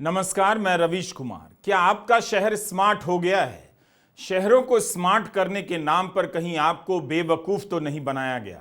नमस्कार, मैं रवीश कुमार। क्या आपका शहर स्मार्ट हो गया है? शहरों को स्मार्ट करने के नाम पर कहीं आपको बेवकूफ तो नहीं बनाया गया।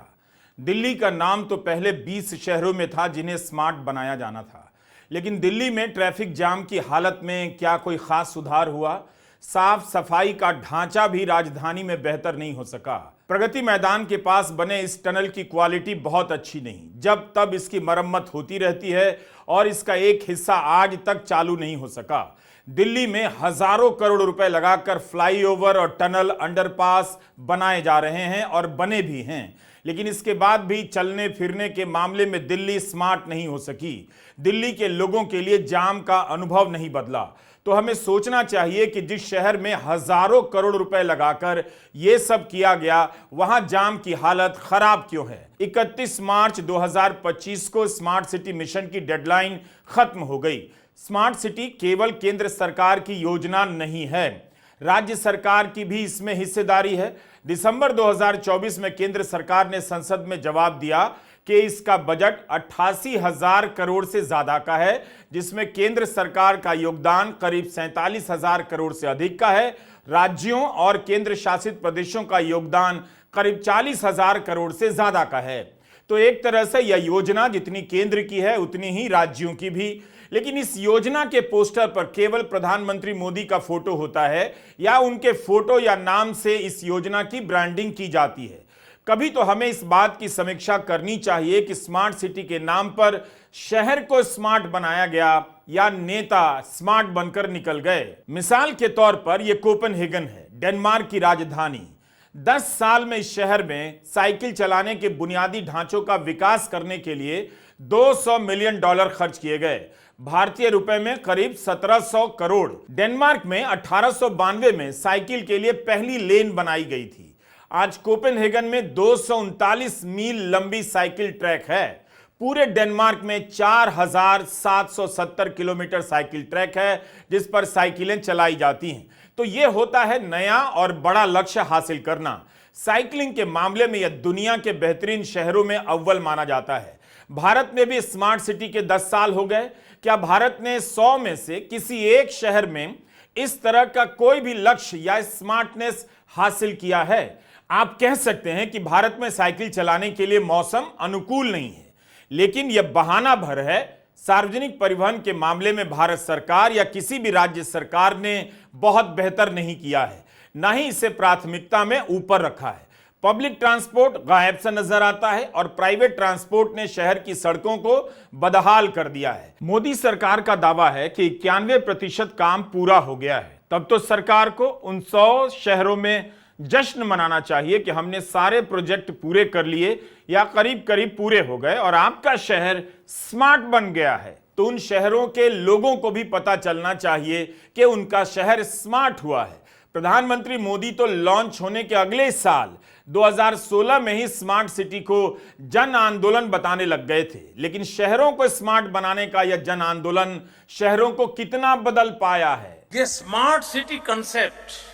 दिल्ली का नाम तो पहले 20 शहरों में था जिन्हें स्मार्ट बनाया जाना था, लेकिन दिल्ली में ट्रैफिक जाम की हालत में क्या कोई खास सुधार हुआ? साफ सफाई का ढांचा भी राजधानी में बेहतर नहीं हो सका। प्रगति मैदान के पास बने इस टनल की क्वालिटी बहुत अच्छी नहीं, जब तब इसकी मरम्मत होती रहती है और इसका एक हिस्सा आज तक चालू नहीं हो सका। दिल्ली में हजारों करोड़ रुपए लगाकर फ्लाईओवर और टनल अंडरपास बनाए जा रहे हैं और बने भी हैं, लेकिन इसके बाद भी चलने फिरने के मामले में दिल्ली स्मार्ट नहीं हो सकी। दिल्ली के लोगों के लिए जाम का अनुभव नहीं बदला। तो हमें सोचना चाहिए कि जिस शहर में हजारों करोड़ रुपए लगाकर यह सब किया गया, वहां जाम की हालत खराब क्यों है। 31 मार्च 2025 को स्मार्ट सिटी मिशन की डेडलाइन खत्म हो गई। स्मार्ट सिटी केवल केंद्र सरकार की योजना नहीं है, राज्य सरकार की भी इसमें हिस्सेदारी है। दिसंबर 2024 में केंद्र सरकार ने संसद में जवाब दिया कि इसका बजट 88,000 करोड़ से ज्यादा का है, जिसमें केंद्र सरकार का योगदान करीब 47,000 करोड़ से अधिक का है। राज्यों और केंद्र शासित प्रदेशों का योगदान करीब 40,000 करोड़ से ज्यादा का है। तो एक तरह से यह योजना जितनी केंद्र की है उतनी ही राज्यों की भी। लेकिन इस योजना के पोस्टर पर केवल प्रधानमंत्री मोदी का फोटो होता है या उनके फोटो या नाम से इस योजना की ब्रांडिंग की जाती है। कभी तो हमें इस बात की समीक्षा करनी चाहिए कि स्मार्ट सिटी के नाम पर शहर को स्मार्ट बनाया गया या नेता स्मार्ट बनकर निकल गए। मिसाल के तौर पर यह कोपेनहेगन है, डेनमार्क की राजधानी। 10 साल में इस शहर में साइकिल चलाने के बुनियादी ढांचों का विकास करने के लिए $200 मिलियन खर्च किए गए, भारतीय रुपए में करीब 1700 करोड़। डेनमार्क में 1892 में साइकिल के लिए पहली लेन बनाई गई थी। आज कोपेनहेगन में 239 मील लंबी साइकिल ट्रैक है। पूरे डेनमार्क में 4,770 किलोमीटर साइकिल ट्रैक है जिस पर साइकिलें चलाई जाती हैं। तो यह होता है नया और बड़ा लक्ष्य हासिल करना। साइकिलिंग के मामले में यह दुनिया के बेहतरीन शहरों में अव्वल माना जाता है। भारत में भी स्मार्ट सिटी के 10 साल हो गए। क्या भारत ने 100 में से किसी एक शहर में इस तरह का कोई भी लक्ष्य या स्मार्टनेस हासिल किया है? आप कह सकते हैं कि भारत में साइकिल चलाने के लिए मौसम अनुकूल नहीं है, लेकिन यह बहाना भर है। सार्वजनिक परिवहन के मामले में भारत सरकार या किसी भी राज्य सरकार ने बहुत बेहतर नहीं किया है, ना ही इसे प्राथमिकता में ऊपर रखा है। पब्लिक ट्रांसपोर्ट गायब सा नजर आता है और प्राइवेट ट्रांसपोर्ट ने शहर की सड़कों को बदहाल कर दिया है। मोदी सरकार का दावा है कि 91% काम पूरा हो गया है। तब तो सरकार को उन 100 शहरों में जश्न मनाना चाहिए कि हमने सारे प्रोजेक्ट पूरे कर लिए या करीब करीब पूरे हो गए और आपका शहर स्मार्ट बन गया है। तो उन शहरों के लोगों को भी पता चलना चाहिए कि उनका शहर स्मार्ट हुआ है। प्रधानमंत्री मोदी तो लॉन्च होने के अगले साल 2016 में ही स्मार्ट सिटी को जन आंदोलन बताने लग गए थे, लेकिन शहरों को स्मार्ट बनाने का यह जन आंदोलन शहरों को कितना बदल पाया है। ये स्मार्ट सिटी कंसेप्ट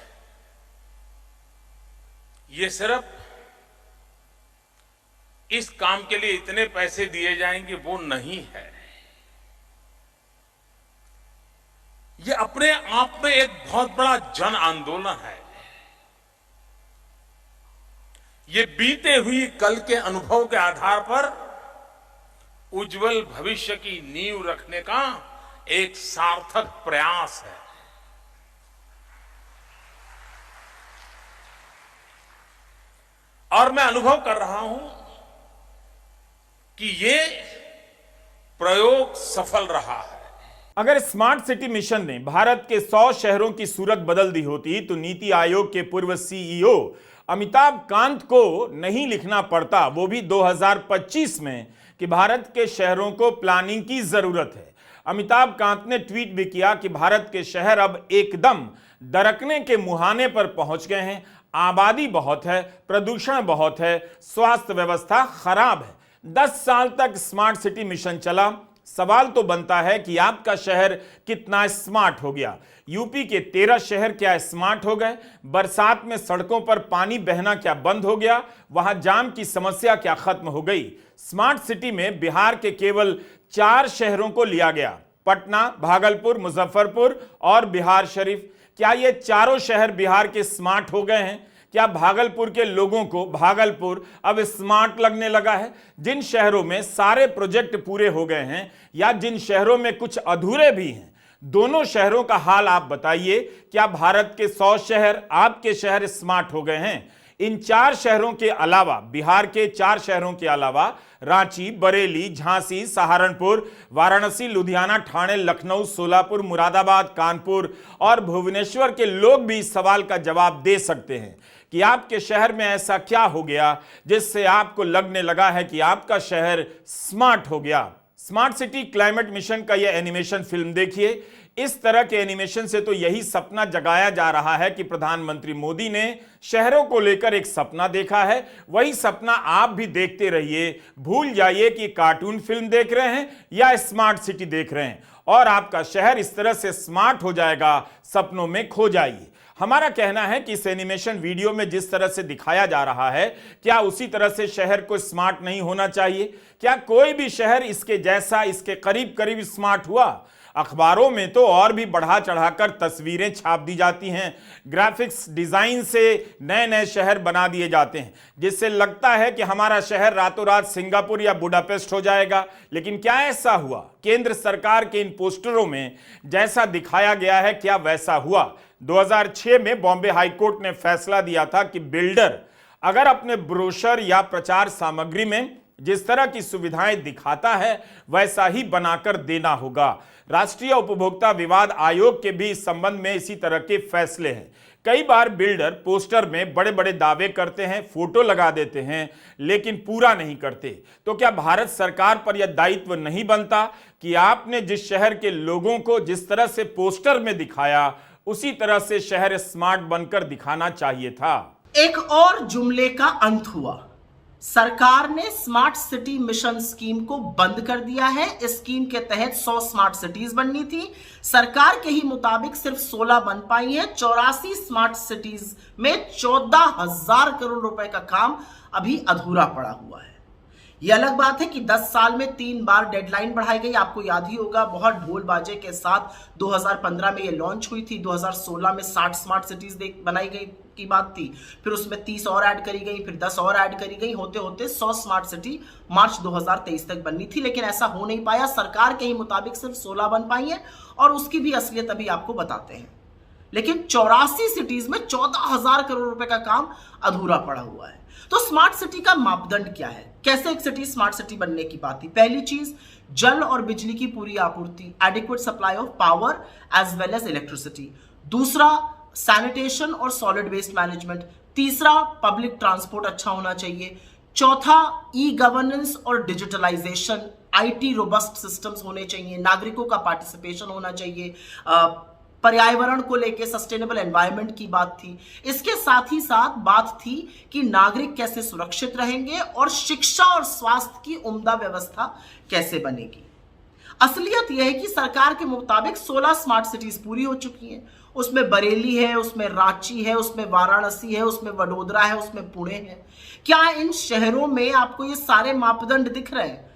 ये सिर्फ इस काम के लिए इतने पैसे दिए जाएंगे वो नहीं है। ये अपने आप में एक बहुत बड़ा जन आंदोलन है। ये बीते हुई कल के अनुभव के आधार पर उज्जवल भविष्य की नींव रखने का एक सार्थक प्रयास है। और मैं अनुभव कर रहा हूं कि ये प्रयोग सफल रहा है। अगर स्मार्ट सिटी मिशन ने भारत के 100 शहरों की सूरत बदल दी होती तो नीति आयोग के पूर्व सीईओ अमिताभ कांत को नहीं लिखना पड़ता, वो भी 2025 में, कि भारत के शहरों को प्लानिंग की जरूरत है। अमिताभ कांत ने ट्वीट भी किया कि भारत के शहर अब एकदम दरकने के मुहाने पर पहुंच गए हैं। आबादी बहुत है, प्रदूषण बहुत है, स्वास्थ्य व्यवस्था खराब है। 10 साल तक स्मार्ट सिटी मिशन चला। सवाल तो बनता है कि आपका शहर कितना स्मार्ट हो गया। यूपी के 13 शहर क्या स्मार्ट हो गए? बरसात में सड़कों पर पानी बहना क्या बंद हो गया? वहां जाम की समस्या क्या खत्म हो गई? स्मार्ट सिटी में बिहार के केवल 4 शहरों को लिया गया। पटना, भागलपुर, मुजफ्फरपुर और बिहार शरीफ। क्या ये चारों शहर बिहार के स्मार्ट हो गए हैं? क्या भागलपुर के लोगों को भागलपुर अब स्मार्ट लगने लगा है? जिन शहरों में सारे प्रोजेक्ट पूरे हो गए हैं या जिन शहरों में कुछ अधूरे भी हैं, दोनों शहरों का हाल आप बताइए। क्या भारत के 100 शहर आपके शहर स्मार्ट हो गए हैं? इन 4 शहरों के अलावा, बिहार के 4 शहरों के अलावा रांची, बरेली, झांसी, सहारनपुर, वाराणसी, लुधियाना, ठाणे, लखनऊ, सोलापुर, मुरादाबाद, कानपुर और भुवनेश्वर के लोग भी इस सवाल का जवाब दे सकते हैं कि आपके शहर में ऐसा क्या हो गया जिससे आपको लगने लगा है कि आपका शहर स्मार्ट हो गया। स्मार्ट सिटी क्लाइमेट मिशन का यह एनिमेशन फिल्म देखिए। इस तरह के एनिमेशन से तो यही सपना जगाया जा रहा है कि प्रधानमंत्री मोदी ने शहरों को लेकर एक सपना देखा है। वही सपना आप भी देखते रहिए। भूल जाइए कि कार्टून फिल्म देख रहे हैं या स्मार्ट सिटी देख रहे हैं, और आपका शहर इस तरह से स्मार्ट हो जाएगा, सपनों में खो जाइए। हमारा कहना है कि इस एनिमेशन वीडियो में जिस तरह से दिखाया जा रहा है, क्या उसी तरह से शहर को स्मार्ट नहीं होना चाहिए? क्या कोई भी शहर इसके जैसा, इसके करीब करीब स्मार्ट हुआ? अखबारों में तो और भी बढ़ा चढ़ाकर तस्वीरें छाप दी जाती हैं, ग्राफिक्स डिजाइन से नए नए शहर बना दिए जाते हैं, जिससे लगता है कि हमारा शहर रातों रात सिंगापुर या बुडापेस्ट हो जाएगा। लेकिन क्या ऐसा हुआ? केंद्र सरकार के इन पोस्टरों में जैसा दिखाया गया है, क्या वैसा हुआ? 2006 में बॉम्बे हाईकोर्ट ने फैसला दिया था कि बिल्डर अगर अपने ब्रोशर या प्रचार सामग्री में जिस तरह की सुविधाएं दिखाता है वैसा ही बनाकर देना होगा। राष्ट्रीय उपभोक्ता विवाद आयोग के भी इस संबंध में इसी तरह के फैसले हैं। कई बार बिल्डर पोस्टर में बड़े बड़े दावे करते हैं, फोटो लगा देते हैं, लेकिन पूरा नहीं करते। तो क्या भारत सरकार पर यह दायित्व नहीं बनता कि आपने जिस शहर के लोगों को जिस तरह से पोस्टर में दिखाया, उसी तरह से शहर स्मार्ट बनकर दिखाना चाहिए था? एक और जुमले का अंत हुआ। सरकार ने स्मार्ट सिटी मिशन स्कीम को बंद कर दिया है। इस स्कीम के तहत 100 स्मार्ट सिटीज बननी थी। सरकार के ही मुताबिक सिर्फ 16 बन पाई हैं। 84 स्मार्ट सिटीज में 14,000 करोड़ रुपए का काम अभी अधूरा पड़ा हुआ है। यह अलग बात है कि 10 साल में 3 बार डेडलाइन बढ़ाई गई। आपको याद ही होगा, बहुत ढोल बाजे के साथ 2015 में यह लॉन्च हुई थी। 2016 में 60 स्मार्ट सिटीज बनाई गई की बात थी, फिर उसमें 30 और ऐड करी गई, फिर 10 और ऐड करी गई, होते होते 100 स्मार्ट सिटी मार्च 2023 तक बननी थी। लेकिन ऐसा हो नहीं पाया। सरकार के ही मुताबिक सिर्फ 16 बन पाई है, और उसकी भी असलियत अभी आपको बताते हैं। लेकिन 84 सिटीज में 14,000 करोड़ रुपए का काम अधूरा पड़ा हुआ है। तो स्मार्ट सिटी का मापदंड क्या है? कैसे एक सिटी स्मार्ट सिटी बनने की बात थी? पहली चीज, जल और बिजली की पूरी आपूर्ति, adequate supply of power as well as electricity. दूसरा, सैनिटेशन और सॉलिड वेस्ट मैनेजमेंट। तीसरा, पब्लिक ट्रांसपोर्ट अच्छा होना चाहिए। चौथा, ई गवर्नेंस और डिजिटलाइजेशन, आईटी रोबस्ट सिस्टम्स होने चाहिए। नागरिकों का पार्टिसिपेशन होना चाहिए। पर्यावरण को लेकर सस्टेनेबल एनवायरनमेंट की बात थी। इसके साथ ही साथ बात थी कि नागरिक कैसे सुरक्षित रहेंगे और शिक्षा और स्वास्थ्य की उम्दा व्यवस्था कैसे बनेगी। असलियत यह है कि सरकार के मुताबिक 16 स्मार्ट सिटीज पूरी हो चुकी हैं। उसमें बरेली है, उसमें रांची है, उसमें वाराणसी है, उसमें वडोदरा है, उसमें पुणे है। क्या इन शहरों में आपको ये सारे मापदंड दिख रहे हैं?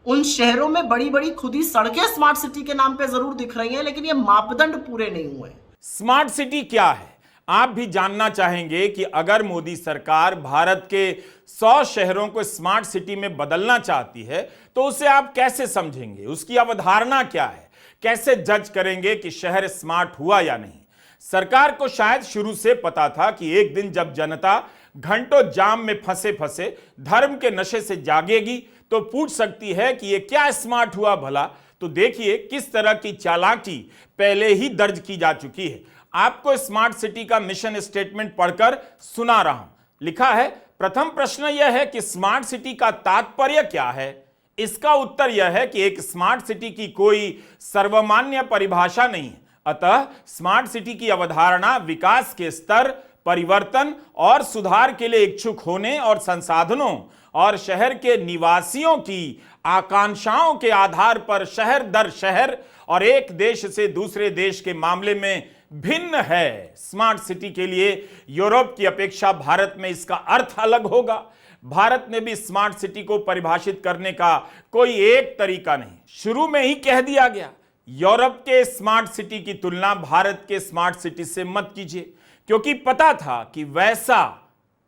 उन शहरों में बड़ी बड़ी खुदी सड़कें स्मार्ट सिटी के नाम पे जरूर दिख रही हैं, लेकिन ये मापदंड पूरे नहीं हुए। स्मार्ट सिटी क्या है? आप भी जानना चाहेंगे कि अगर मोदी सरकार भारत के 100 शहरों को स्मार्ट सिटी में बदलना चाहती है तो उसे आप कैसे समझेंगे? उसकी अवधारणा क्या है? कैसे जज करेंगे कि शहर स्मार्ट हुआ या नहीं? सरकार को शायद शुरू से पता था कि एक दिन जब जनता घंटों जाम में फंसे फंसे धर्म के नशे से जागेगी तो पूछ सकती है कि यह क्या स्मार्ट हुआ भला। तो देखिए किस तरह की चालाकी पहले ही दर्ज की जा चुकी है। आपको स्मार्ट सिटी का मिशन स्टेटमेंट पढ़कर सुना रहा हूं। लिखा है, प्रथम प्रश्न यह है कि स्मार्ट सिटी का तात्पर्य क्या है? इसका उत्तर यह है कि एक स्मार्ट सिटी की कोई सर्वमान्य परिभाषा नहीं है। अतः स्मार्ट सिटी की अवधारणा विकास के स्तर, परिवर्तन और सुधार के लिए इच्छुक होने और संसाधनों और शहर के निवासियों की आकांक्षाओं के आधार पर शहर दर शहर और एक देश से दूसरे देश के मामले में भिन्न है। स्मार्ट सिटी के लिए यूरोप की अपेक्षा भारत में इसका अर्थ अलग होगा। भारत में भी स्मार्ट सिटी को परिभाषित करने का कोई एक तरीका नहीं। शुरू में ही कह दिया गया, यूरोप के स्मार्ट सिटी की तुलना भारत के स्मार्ट सिटी से मत कीजिए, क्योंकि पता था कि वैसा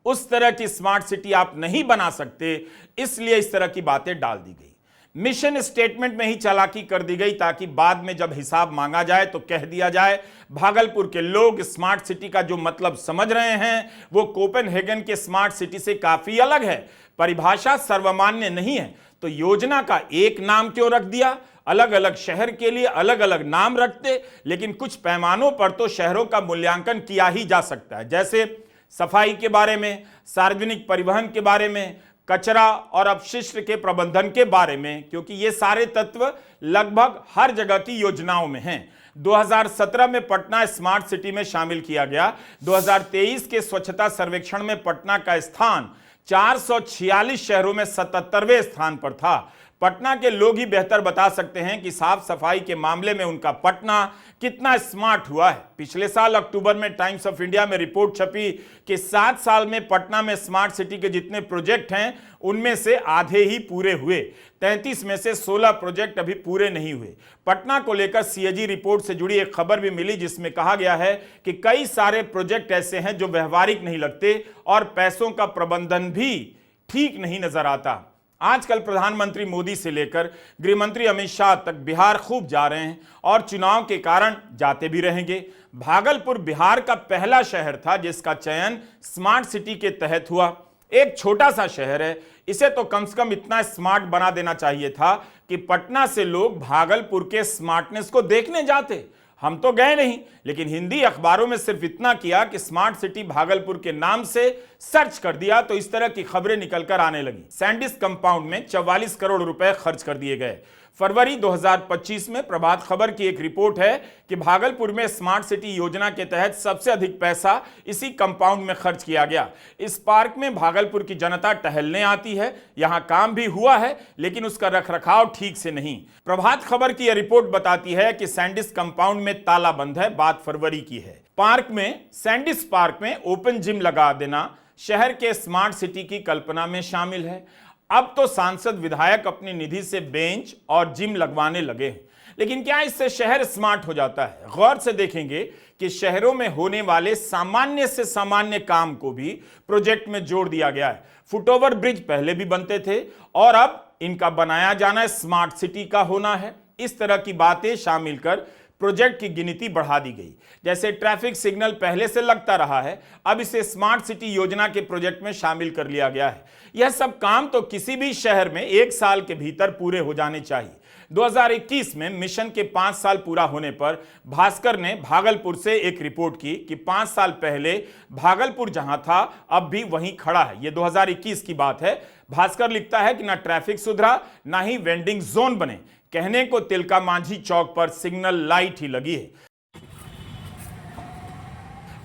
उस तरह की स्मार्ट सिटी आप नहीं बना सकते, इसलिए इस तरह की बातें डाल दी गई। मिशन स्टेटमेंट में ही चालाकी कर दी गई ताकि बाद में जब हिसाब मांगा जाए तो कह दिया जाए भागलपुर के लोग स्मार्ट सिटी का जो मतलब समझ रहे हैं वो कोपेनहेगन के स्मार्ट सिटी से काफी अलग है। परिभाषा सर्वमान्य नहीं है तो योजना का एक नाम क्यों रख दिया? अलग अलग शहर के लिए अलग अलग नाम रखते, लेकिन कुछ पैमानों पर तो शहरों का मूल्यांकन किया ही जा सकता है, जैसे सफाई के बारे में, सार्वजनिक परिवहन के बारे में, कचरा और अपशिष्ट के प्रबंधन के बारे में, क्योंकि ये सारे तत्व लगभग हर जगह की योजनाओं में हैं। 2017 में पटना स्मार्ट सिटी में शामिल किया गया। 2023 के स्वच्छता सर्वेक्षण में पटना का स्थान 446 शहरों में 77वें स्थान पर था। पटना के लोग ही बेहतर बता सकते हैं कि साफ सफाई के मामले में उनका पटना कितना स्मार्ट हुआ है। पिछले साल अक्टूबर में टाइम्स ऑफ इंडिया में रिपोर्ट छपी कि 7 साल में पटना में स्मार्ट सिटी के जितने प्रोजेक्ट हैं उनमें से आधे ही पूरे हुए। 33 में से 16 प्रोजेक्ट अभी पूरे नहीं हुए। पटना को लेकर सीएजी रिपोर्ट से जुड़ी एक खबर भी मिली जिसमें कहा गया है कि कई सारे प्रोजेक्ट ऐसे हैं जो व्यवहारिक नहीं लगते और पैसों का प्रबंधन भी ठीक नहीं नजर आता। आजकल प्रधानमंत्री मोदी से लेकर गृह मंत्री अमित शाह तक बिहार खूब जा रहे हैं और चुनाव के कारण जाते भी रहेंगे। भागलपुर बिहार का पहला शहर था जिसका चयन स्मार्ट सिटी के तहत हुआ। एक छोटा सा शहर है, इसे तो कम से कम इतना स्मार्ट बना देना चाहिए था कि पटना से लोग भागलपुर के स्मार्टनेस को देखने जाते। हम तो गए नहीं, लेकिन हिंदी अखबारों में सिर्फ इतना किया कि स्मार्ट सिटी भागलपुर के नाम से सर्च कर दिया तो इस तरह की खबरें निकलकर आने लगी। सैंडिस कंपाउंड में 44 करोड़ रुपए खर्च कर दिए गए। फरवरी 2025 में प्रभात खबर की एक रिपोर्ट है कि भागलपुर में स्मार्ट सिटी योजना के तहत सबसे अधिक पैसा इसी कंपाउंड में खर्च किया गया। इस पार्क में भागलपुर की जनता टहलने आती है, यहां काम भी हुआ है, लेकिन उसका रखरखाव ठीक से नहीं। प्रभात खबर की यह रिपोर्ट बताती है कि सैंडिस कंपाउंड में ताला बंद है। बात फरवरी की है। पार्क में, सैंडिस पार्क में ओपन जिम लगा देना शहर के स्मार्ट सिटी की कल्पना में शामिल है। अब तो सांसद विधायक अपनी निधि से बेंच और जिम लगवाने लगे हैं, लेकिन क्या इससे शहर स्मार्ट हो जाता है? गौर से देखेंगे कि शहरों में होने वाले सामान्य से सामान्य काम को भी प्रोजेक्ट में जोड़ दिया गया है। फुटओवर ब्रिज पहले भी बनते थे और अब इनका बनाया जाना स्मार्ट सिटी का होना है। इस तरह की बातें शामिल कर प्रोजेक्ट की गिनती बढ़ा दी गई। जैसे ट्रैफिक सिग्नल पहले से लगता रहा है, अब इसे स्मार्ट सिटी योजना के प्रोजेक्ट में शामिल कर लिया गया है। यह सब काम तो किसी भी शहर में 1 साल के भीतर पूरे हो जाने चाहिए। 2021 में मिशन के 5 साल पूरा होने पर भास्कर ने भागलपुर से एक रिपोर्ट की कि 5 साल पहले भागलपुर जहां था अब भी वहीं खड़ा है। यह 2021 की बात है। भास्कर लिखता है कि ना ट्रैफिक सुधरा, ना ही वेंडिंग जोन बने। कहने को तिलका मांझी चौक पर सिग्नल लाइट ही लगी है।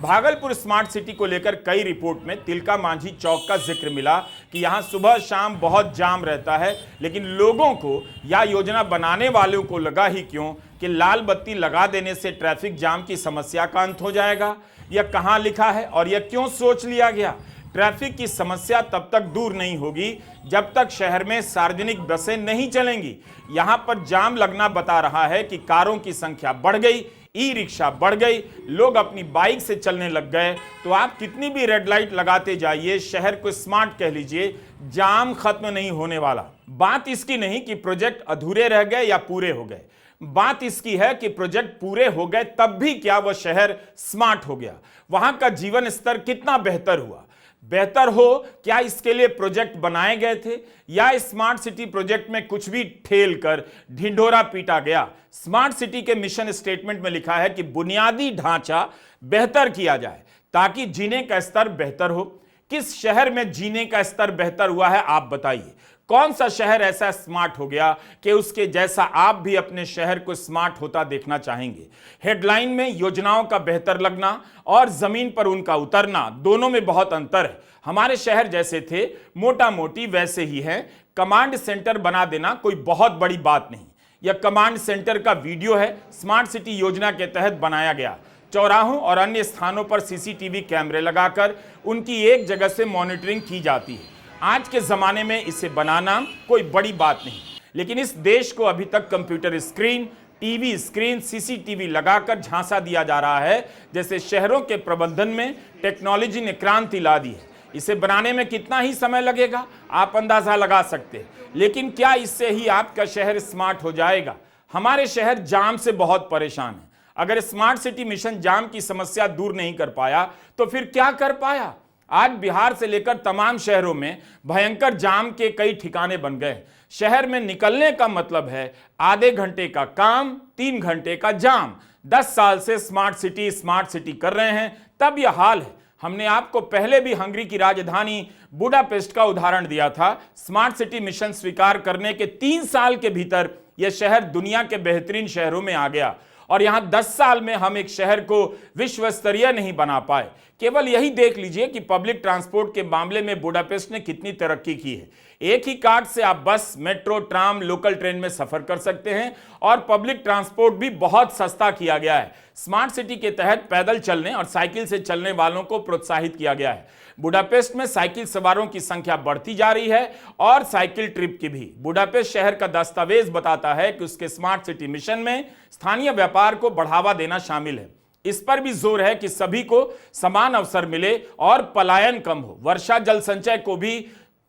भागलपुर स्मार्ट सिटी को लेकर कई रिपोर्ट में तिलका मांझी चौक का जिक्र मिला कि यहां सुबह शाम बहुत जाम रहता है, लेकिन लोगों को या योजना बनाने वालों को लगा ही क्यों कि लाल बत्ती लगा देने से ट्रैफिक जाम की समस्या का अंत हो जाएगा। यह कहां लिखा है और यह क्यों सोच लिया गया? ट्रैफिक की समस्या तब तक दूर नहीं होगी जब तक शहर में सार्वजनिक बसें नहीं चलेंगी। यहां पर जाम लगना बता रहा है कि कारों की संख्या बढ़ गई, ई रिक्शा बढ़ गई, लोग अपनी बाइक से चलने लग गए। तो आप कितनी भी रेड लाइट लगाते जाइए, शहर को स्मार्ट कह लीजिए, जाम खत्म नहीं होने वाला। बात इसकी नहीं कि प्रोजेक्ट अधूरे रह गए या पूरे हो गए, बात इसकी है कि प्रोजेक्ट पूरे हो गए तब भी क्या वह शहर स्मार्ट हो गया? वहां का जीवन स्तर कितना बेहतर हुआ? बेहतर हो क्या इसके लिए प्रोजेक्ट बनाए गए थे या स्मार्ट सिटी प्रोजेक्ट में कुछ भी ठेल कर ढिंढोरा पीटा गया? स्मार्ट सिटी के मिशन स्टेटमेंट में लिखा है कि बुनियादी ढांचा बेहतर किया जाए ताकि जीने का स्तर बेहतर हो। किस शहर में जीने का स्तर बेहतर हुआ है आप बताइए? कौन सा शहर ऐसा स्मार्ट हो गया कि उसके जैसा आप भी अपने शहर को स्मार्ट होता देखना चाहेंगे? हेडलाइन में योजनाओं का बेहतर लगना और जमीन पर उनका उतरना, दोनों में बहुत अंतर है। हमारे शहर जैसे थे मोटा मोटी वैसे ही हैं। कमांड सेंटर बना देना कोई बहुत बड़ी बात नहीं। यह कमांड सेंटर का वीडियो है, स्मार्ट सिटी योजना के तहत बनाया गया। चौराहों और अन्य स्थानों पर सीसीटीवी कैमरे लगाकर उनकी एक जगह से मॉनिटरिंग की जाती है। आज के जमाने में इसे बनाना कोई बड़ी बात नहीं, लेकिन इस देश को अभी तक computer screen, TV screen, CCTV लगाकर झांसा दिया जा रहा है जैसे शहरों के प्रबंधन में टेक्नोलॉजी ने क्रांति ला दी है। इसे बनाने में कितना ही समय लगेगा आप अंदाजा लगा सकते हैं, लेकिन क्या इससे ही आपका शहर स्मार्ट हो जाएगा? हमारे शहर जाम से बहुत परेशान है। अगर स्मार्ट सिटी मिशन जाम की समस्या दूर नहीं कर पाया तो फिर क्या कर पाया? आज बिहार से लेकर तमाम शहरों में भयंकर जाम के कई ठिकाने बन गए। शहर में निकलने का मतलब है आधे घंटे का काम, 3 घंटे का जाम। 10 साल से स्मार्ट सिटी कर रहे हैं, तब यह हाल है। हमने आपको पहले भी हंगरी की राजधानी बुडापेस्ट का उदाहरण दिया था। स्मार्ट सिटी मिशन स्वीकार करने के 3 साल के भीतर यह शहर दुनिया के बेहतरीन शहरों में आ गया, और यहां 10 साल में हम एक शहर को विश्व स्तरीय नहीं बना पाए। केवल यही देख लीजिए कि पब्लिक ट्रांसपोर्ट के मामले में बुडापेस्ट ने कितनी तरक्की की है। एक ही कार्ड से आप बस, मेट्रो, ट्राम, लोकल ट्रेन में सफर कर सकते हैं, और पब्लिक ट्रांसपोर्ट भी बहुत सस्ता किया गया है। स्मार्ट सिटी के तहत पैदल चलने और साइकिल से चलने वालों को प्रोत्साहित किया गया है। बुडापेस्ट में साइकिल सवारों की संख्या बढ़ती जा रही है, और साइकिल ट्रिप की भी। बुडापेस्ट शहर का दस्तावेज बताता है कि उसके स्मार्ट सिटी मिशन में स्थानीय व्यापार को बढ़ावा देना शामिल है। इस पर भी जोर है कि सभी को समान अवसर मिले और पलायन कम हो। वर्षा जल संचय को भी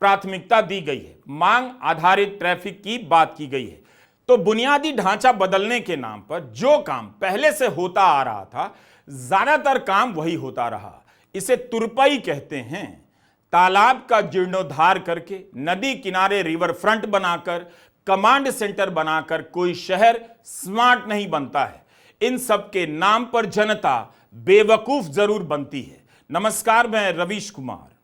प्राथमिकता दी गई है। मांग आधारित ट्रैफिक की बात की गई है। तो बुनियादी ढांचा बदलने के नाम पर जो काम पहले से होता आ रहा था, ज्यादातर काम वही होता रहा। इसे तुरपाई कहते हैं। तालाब का जीर्णोद्धार करके, नदी किनारे रिवर फ्रंट बनाकर, कमांड सेंटर बनाकर कोई शहर स्मार्ट नहीं बनता है। इन सब के नाम पर जनता बेवकूफ जरूर बनती है। नमस्कार, मैं रवीश कुमार।